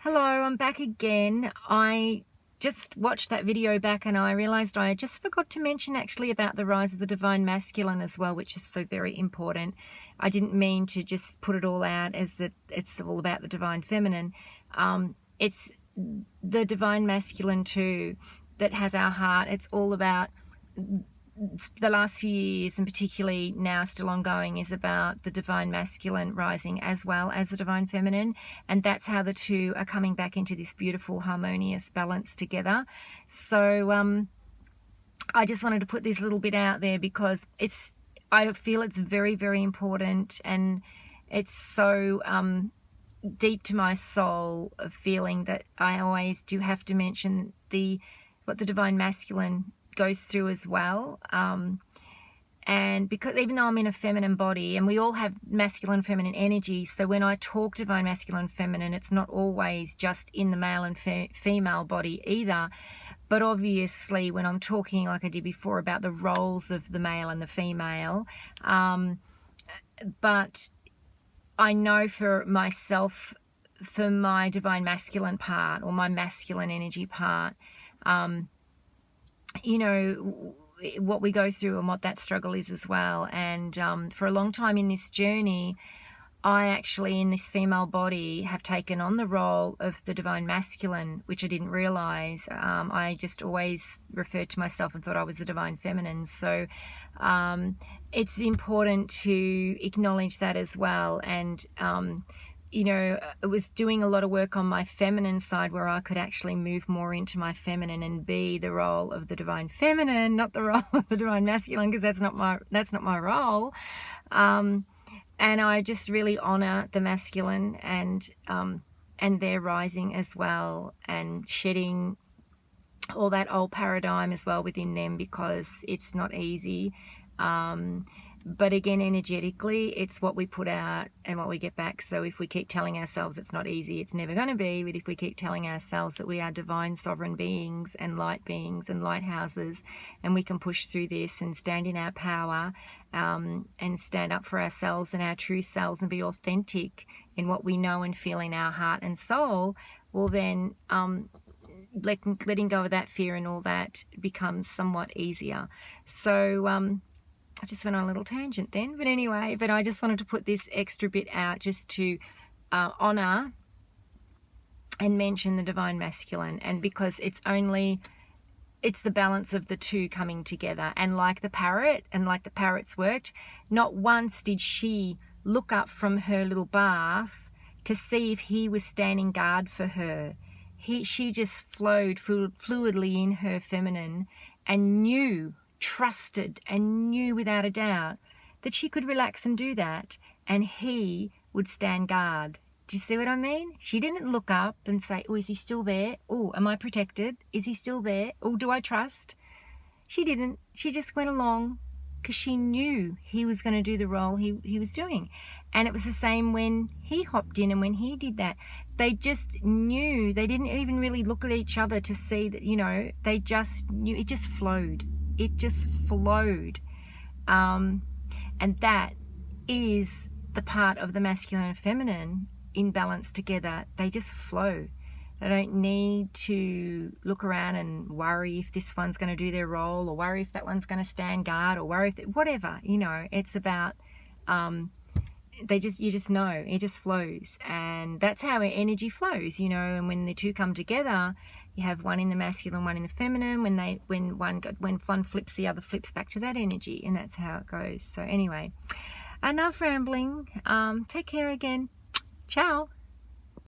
Hello, I'm back again. I just watched that video back and I realized I just forgot to mention actually about the rise of the divine masculine as well, which is so very important. I didn't mean to just put it all out as that it's all about the divine feminine. It's the divine masculine too that has our heart. It's all about the last few years, and particularly now still ongoing, is about the divine masculine rising as well as the divine feminine, and that's how the two are coming back into this beautiful harmonious balance together. So I just wanted to put this little bit out there because I feel it's very, very important, and it's so deep to my soul of feeling that I always do have to mention what the divine masculine goes through as well, and because even though I'm in a feminine body, and we all have masculine and feminine energy, so when I talk divine masculine and feminine, it's not always just in the male and female body either. But obviously when I'm talking, like I did before, about the roles of the male and the female, but I know for myself, for my divine masculine part, or my masculine energy part, you know, what we go through and what that struggle is as well. And for a long time in this journey, I actually, in this female body, have taken on the role of the divine masculine, which I didn't realize. I just always referred to myself and thought I was the divine feminine. So it's important to acknowledge that as well. And you know, I was doing a lot of work on my feminine side where I could actually move more into my feminine and be the role of the divine feminine, not the role of the divine masculine, because that's not my role. And I just really honor the masculine and their rising as well, and shedding all that old paradigm as well within them, because it's not easy. But again, energetically, it's what we put out and what we get back. So if we keep telling ourselves it's not easy, it's never going to be. But if we keep telling ourselves that we are divine sovereign beings and lighthouses, and we can push through this and stand in our power, and stand up for ourselves and our true selves and be authentic in what we know and feel in our heart and soul, well then letting go of that fear and all that becomes somewhat easier. So I just went on a little tangent then, but anyway, I just wanted to put this extra bit out just to honor and mention the divine masculine, and because it's the balance of the two coming together. And like the parrot, and like the parrots worked, not once did she look up from her little bath to see if he was standing guard for her. She just flowed fluidly in her feminine, and trusted and knew without a doubt that she could relax and do that, and he would stand guard. Do you see what I mean? She didn't look up and say, oh, is he still there? Oh, am I protected? Is he still there? Oh, do I trust? She didn't. She just went along because she knew he was going to do the role he was doing. And it was the same when he hopped in and when he did that. They just knew. They didn't even really look at each other to see that, you know, they just knew. It just flowed. It just flowed. And that is the part of the masculine and feminine in balance together. They just flow. They don't need to look around and worry if this one's going to do their role, or worry if that one's going to stand guard, or worry if whatever, you know. It's about you just know, it just flows, and that's how energy flows, you know. And when the two come together, you have one in the masculine, one in the feminine. When one flips, the other flips back to that energy, and that's how it goes. So anyway, enough rambling. Take care again. Ciao.